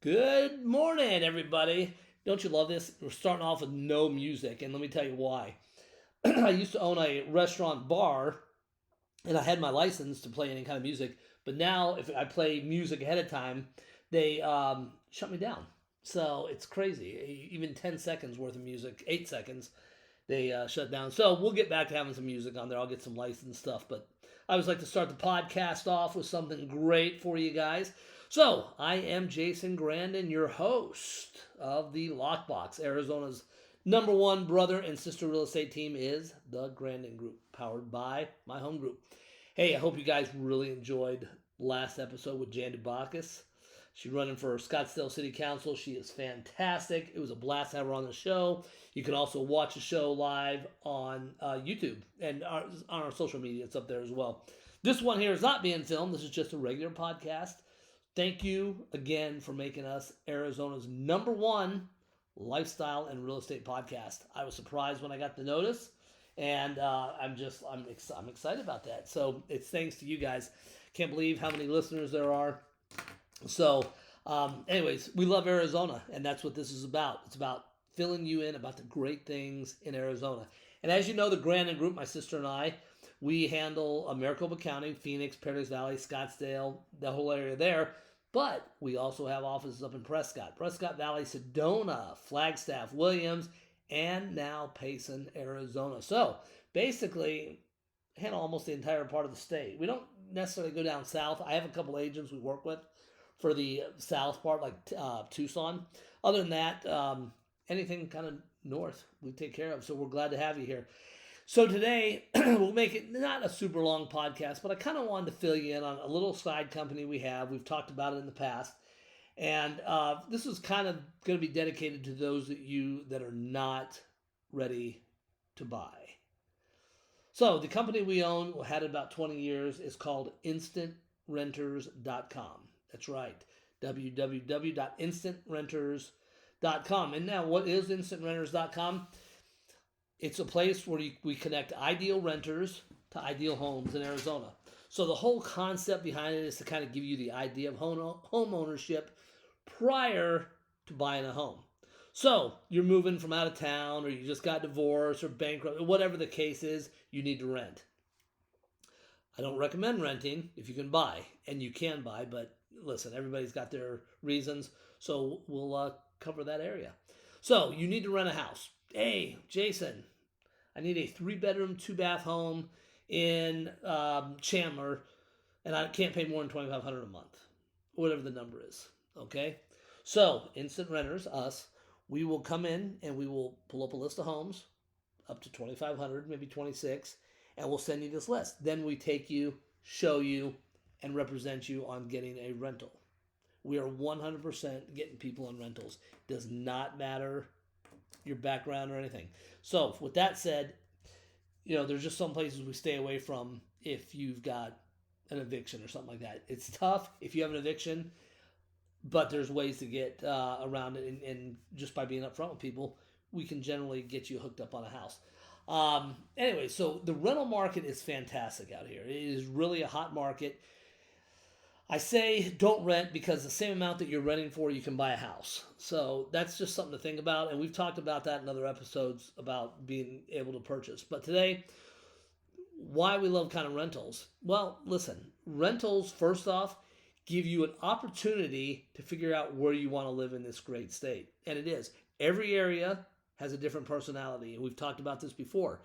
Good morning, everybody. Don't you love this? We're starting off with no music, and let me tell you why. I used to own a restaurant bar, and I had my license to play any kind of music. But now, if I play music ahead of time, they shut me down. So it's crazy. Even 10 seconds worth of music, 8 seconds, they shut down. So we'll get back to having some music on there. I'll get some licensed stuff. But I always like to start the podcast off with something great for you guys. So I am Jason Grandon, your host of the Lockbox. Arizona's number one brother and sister real estate team is the Grandon Group, powered by my home group. Hey, I hope you guys really enjoyed last episode with Jan Dubakis. She's running for Scottsdale City Council. She is fantastic. It was a blast to have her on the show. You can also watch the show live on YouTube and on our social media. It's up there as well. This one here is not being filmed. This is just a regular podcast. Thank you again for making us Arizona's number one lifestyle and real estate podcast. I was surprised when I got the notice, and I'm excited about that. So it's thanks to you guys. Can't believe how many listeners there are. So, anyways, we love Arizona, and that's what this is about. It's about filling you in about the great things in Arizona. And as you know, the Grandon Group, my sister and I, we handle Maricopa County, Phoenix, Paradise Valley, Scottsdale, the whole area there. But we also have offices up in Prescott Valley, Sedona, Flagstaff, Williams, and now Payson, Arizona. So basically, handle almost the entire part of the state. We don't necessarily go down south. I have a couple agents we work with for the south part, like Tucson. Other than that, anything kind of north we take care of. So we're glad to have you here. So today, we'll make it not a super long podcast, but I kind of wanted to fill you in on a little side company we have. We've talked about it in the past. And this is kind of going to be dedicated to those of you that are not ready to buy. So the company we own, had about 20 years, is called INSTANTRENTERS.com. That's right, www.instantrenters.com. And now, what is INSTANTRENTERS.com? It's a place where we connect ideal renters to ideal homes in Arizona. So the whole concept behind it is to kind of give you the idea of home ownership prior to buying a home. So you're moving from out of town, or you just got divorced or bankrupt, or whatever the case is, you need to rent. I don't recommend renting if you can buy, and you can buy, but listen, everybody's got their reasons, so we'll cover that area. So you need to rent a house. Hey, Jason, I need a 3-bedroom, 2-bath home in Chandler, and I can't pay more than $2,500 a month, whatever the number is. Okay, so Instant Renters, us, we will come in and we will pull up a list of homes up to 2,500, maybe 26, and we'll send you this list. Then we take you, show you, and represent you on getting a rental. We are 100% getting people on rentals. Does not matter your background or anything. So with that said, there's just some places we stay away from if you've got an eviction or something like that. It's tough if you have an eviction, but there's ways to get around it, and just by being upfront with people, we can generally get you hooked up on a house. Anyway, so the rental market is fantastic out here. It is really a hot market. I say don't rent because the same amount that you're renting for, you can buy a house. So that's just something to think about. And we've talked about that in other episodes about being able to purchase. But today, why we love kind of rentals. Well, listen, rentals, first off, give you an opportunity to figure out where you want to live in this great state. And it is. Every area has a different personality. And we've talked about this before.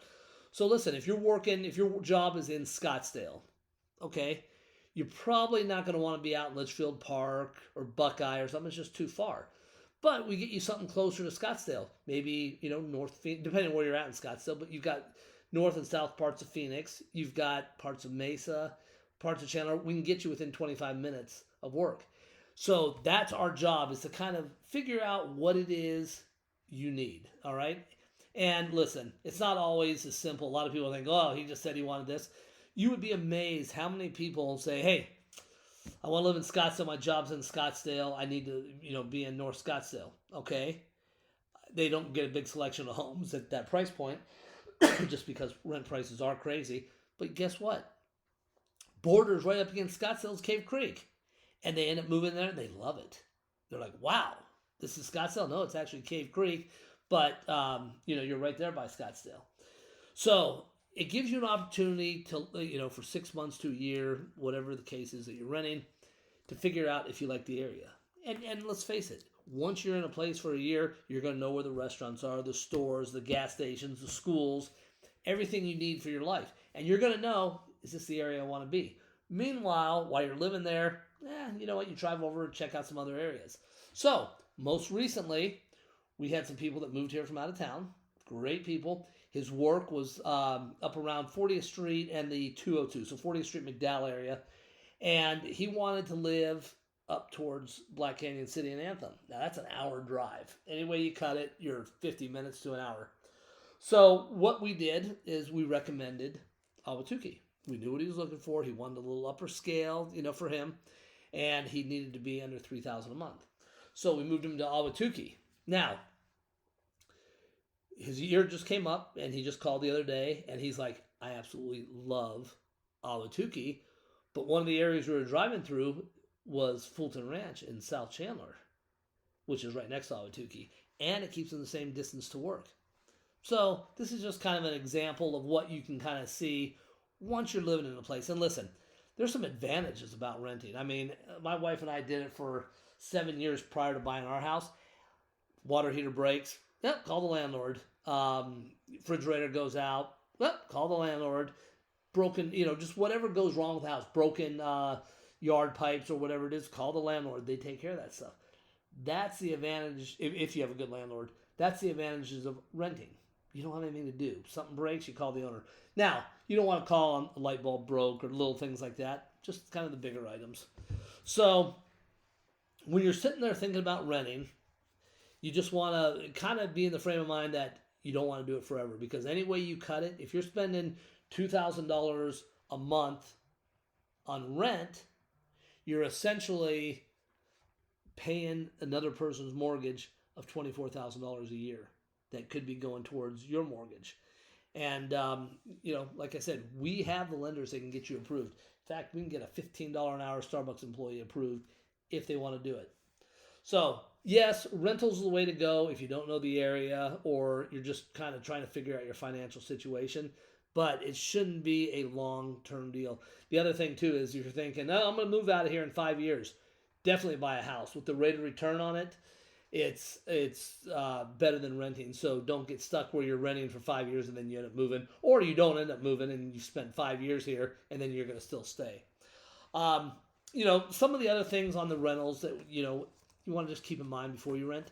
So listen, if your job is in Scottsdale, okay, you're probably not going to want to be out in Litchfield Park or Buckeye or something. It's just too far. But we get you something closer to Scottsdale. Maybe, North Phoenix, depending on where you're at in Scottsdale. But you've got north and south parts of Phoenix. You've got parts of Mesa, parts of Chandler. We can get you within 25 minutes of work. So that's our job, is to kind of figure out what it is you need. All right? And listen, it's not always as simple. A lot of people think, oh, he just said he wanted this. You would be amazed how many people say, hey, I want to live in Scottsdale. My job's in Scottsdale. I need to, be in North Scottsdale. Okay. They don't get a big selection of homes at that price point just because rent prices are crazy. But guess what? Borders right up against Scottsdale's Cave Creek. And they end up moving there and they love it. They're like, wow, this is Scottsdale? No, it's actually Cave Creek, but you're right there by Scottsdale. So it gives you an opportunity to, for 6 months to a year, whatever the case is that you're renting, to figure out if you like the area. And let's face it, once you're in a place for a year, you're going to know where the restaurants are, the stores, the gas stations, the schools, everything you need for your life. And you're going to know, is this the area I want to be? Meanwhile, while you're living there, you know what, you drive over and check out some other areas. So, most recently, we had some people that moved here from out of town. Great people. His work was up around 40th Street and the 202, so 40th Street, McDowell area. And he wanted to live up towards Black Canyon City and Anthem. Now, that's an hour drive. Any way you cut it, you're 50 minutes to an hour. So what we did is we recommended Ahwatukee. We knew what he was looking for. He wanted a little upper scale, for him. And he needed to be under $3,000 a month. So we moved him to Ahwatukee. Now, his year just came up, and he just called the other day, and he's like, I absolutely love Ahwatukee, but one of the areas we were driving through was Fulton Ranch in South Chandler, which is right next to Ahwatukee, and it keeps him the same distance to work. So this is just kind of an example of what you can kind of see once you're living in a place. And listen, there's some advantages about renting. I mean, my wife and I did it for 7 years prior to buying our house. Water heater breaks. Yep, call the landlord. Refrigerator goes out. Yep, call the landlord. Broken, just whatever goes wrong with the house. Broken yard pipes or whatever it is, call the landlord. They take care of that stuff. That's the advantage, if you have a good landlord. That's the advantages of renting. You don't have anything to do. Something breaks, you call the owner. Now, you don't want to call on a light bulb broke or little things like that. Just kind of the bigger items. So, when you're sitting there thinking about renting, you just want to kind of be in the frame of mind that you don't want to do it forever. Because any way you cut it, if you're spending $2,000 a month on rent, you're essentially paying another person's mortgage of $24,000 a year that could be going towards your mortgage. And, like I said, we have the lenders that can get you approved. In fact, we can get a $15 an hour Starbucks employee approved if they want to do it. So, yes, rentals is the way to go if you don't know the area or you're just kind of trying to figure out your financial situation. But it shouldn't be a long-term deal. The other thing, too, is if you're thinking, no, I'm going to move out of here in 5 years, definitely buy a house. With the rate of return on it, it's better than renting. So don't get stuck where you're renting for 5 years and then you end up moving. Or you don't end up moving and you spent 5 years here and then you're going to still stay. Some of the other things on the rentals that, you want to just keep in mind before you rent.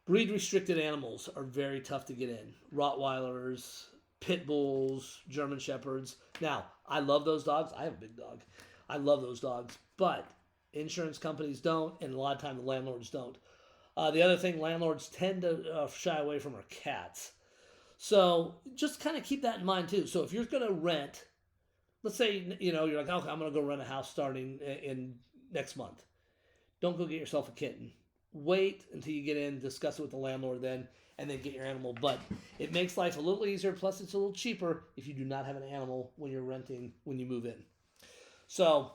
Breed-restricted animals are very tough to get in. Rottweilers, Pit Bulls, German Shepherds. Now, I love those dogs. I have a big dog. I love those dogs. But insurance companies don't, and a lot of times the landlords don't. The other thing, landlords tend to shy away from are cats. So just kind of keep that in mind too. So if you're going to rent, let's say, you're like, okay, I'm going to go rent a house starting in next month. Don't go get yourself a kitten. Wait until you get in, discuss it with the landlord then, and then get your animal. But it makes life a little easier, plus it's a little cheaper if you do not have an animal when you're renting, when you move in. So,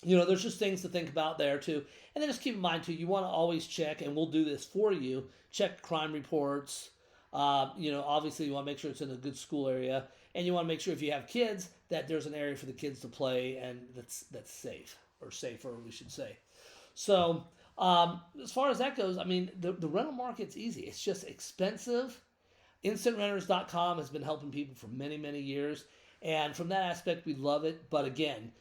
there's just things to think about there too. And then just keep in mind too, you want to always check, and we'll do this for you, check crime reports. Obviously you want to make sure it's in a good school area. And you want to make sure if you have kids that there's an area for the kids to play and that's safe, or safer, we should say. So, as far as that goes, I mean, the rental market's easy. It's just expensive. INSTANTRENTERS.com has been helping people for many, many years. And from that aspect, we love it. But again,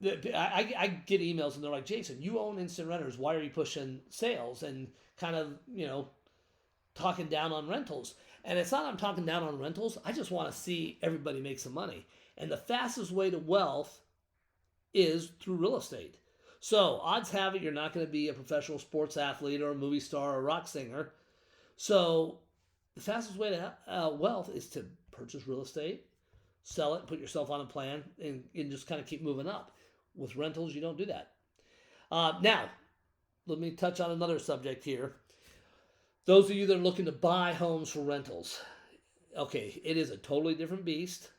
I get emails and they're like, Jason, you own Instant Renters. Why are you pushing sales and kind of, talking down on rentals? And it's not I'm talking down on rentals. I just want to see everybody make some money. And the fastest way to wealth is through real estate. So odds have it you're not going to be a professional sports athlete or a movie star or a rock singer. So the fastest way to wealth is to purchase real estate, sell it, put yourself on a plan, and just kind of keep moving up. With rentals, you don't do that. Now, let me touch on another subject here. Those of you that are looking to buy homes for rentals, okay, it is a totally different beast.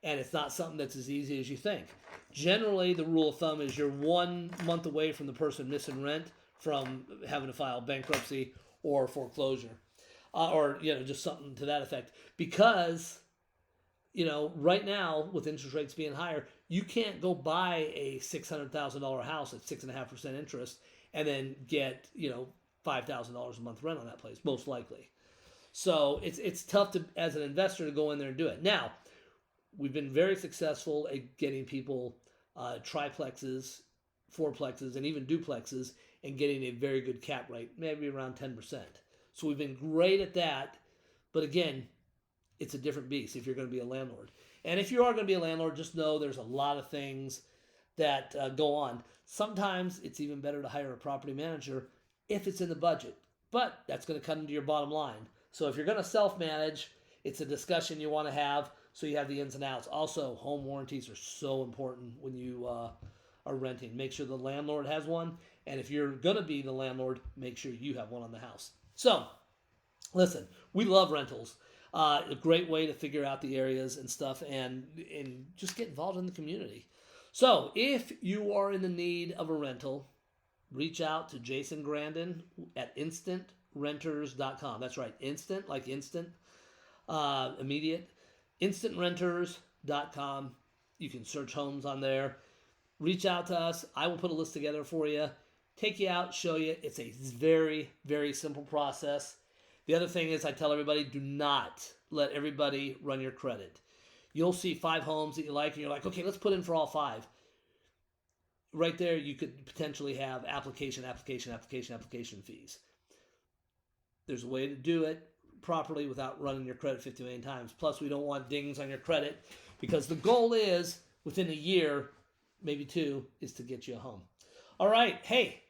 and it's not something that's as easy as you think. Generally, the rule of thumb is you're 1 month away from the person missing rent from having to file bankruptcy or foreclosure, or just something to that effect. Because right now with interest rates being higher, you can't go buy a $600,000 house at 6.5% interest and then get $5,000 a month rent on that place, most likely. So it's tough to, as an investor, to go in there and do it. Now, we've been very successful at getting people triplexes, fourplexes, and even duplexes, and getting a very good cap rate, maybe around 10%. So we've been great at that. But again, it's a different beast if you're going to be a landlord. And if you are going to be a landlord, just know there's a lot of things that go on. Sometimes it's even better to hire a property manager if it's in the budget. But that's going to cut into your bottom line. So if you're going to self-manage, it's a discussion you want to have so you have the ins and outs. Also, home warranties are so important when you are renting. Make sure the landlord has one. And if you're going to be the landlord, make sure you have one on the house. So, listen, we love rentals. A great way to figure out the areas and stuff and just get involved in the community. So, if you are in the need of a rental, reach out to Jason Grandon at INSTANTRENTERS.com. That's right, instant, like instant, immediate. INSTANTRENTERS.com. You can search homes on there. Reach out to us. I will put a list together for you, take you out, show you. It's a very, very simple process. The other thing is I tell everybody, do not let everybody run your credit. You'll see 5 homes that you like, and you're like, okay, let's put in for all 5. Right there, you could potentially have application fees. There's a way to do it properly without running your credit 50 million times. Plus, we don't want dings on your credit because the goal is, within a year, maybe 2, is to get you a home. All right, hey,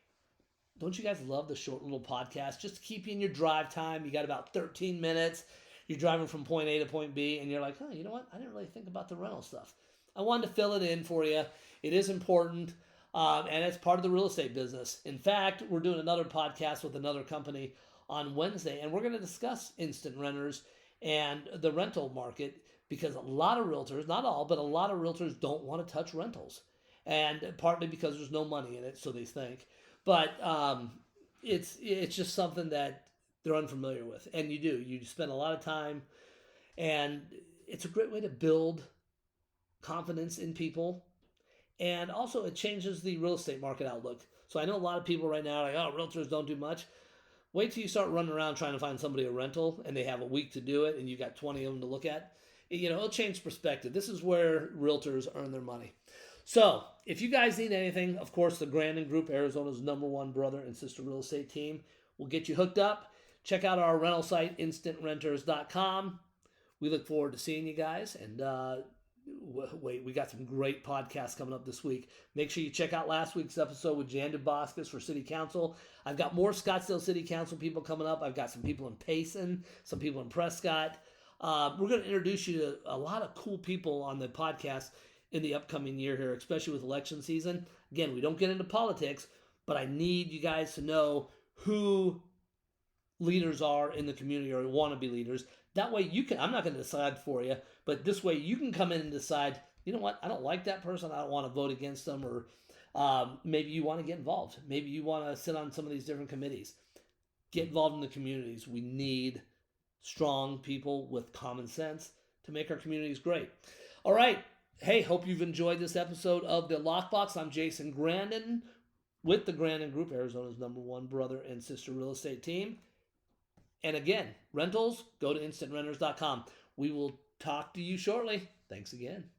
don't you guys love the short little podcast? Just to keep you in your drive time. You got about 13 minutes. You're driving from point A to point B, and you're like, oh, you know what? I didn't really think about the rental stuff. I wanted to fill it in for you. It is important, and it's part of the real estate business. In fact, we're doing another podcast with another company on Wednesday, and we're going to discuss instant renters and the rental market because a lot of realtors, not all, but a lot of realtors don't want to touch rentals, and partly because there's no money in it, so they think. But it's just something that they're unfamiliar with. And you spend a lot of time, and it's a great way to build confidence in people. And also it changes the real estate market outlook. So I know a lot of people right now are like, oh, realtors don't do much. Wait till you start running around trying to find somebody a rental and they have a week to do it and you got 20 of them to look at. It'll change perspective. This is where realtors earn their money. So, if you guys need anything, of course, the Grandon Group, Arizona's #1 brother and sister real estate team, will get you hooked up. Check out our rental site, INSTANTRENTERS.com. We look forward to seeing you guys. And we got some great podcasts coming up this week. Make sure you check out last week's episode with Jan Duboskus for City Council. I've got more Scottsdale City Council people coming up. I've got some people in Payson, some people in Prescott. We're going to introduce you to a lot of cool people on the podcast in the upcoming year here, especially with election season. Again, we don't get into politics, but I need you guys to know who leaders are in the community or want to be leaders. That way you can, I'm not going to decide for you, but this way you can come in and decide, you know what, I don't like that person. I don't want to vote against them, or maybe you want to get involved. Maybe you want to sit on some of these different committees. Get involved in the communities. We need strong people with common sense to make our communities great. All right. Hey, hope you've enjoyed this episode of The Lockbox. I'm Jason Grandon with the Grandon Group, Arizona's #1 brother and sister real estate team. And again, rentals, go to INSTANTRENTERS.com. We will talk to you shortly. Thanks again.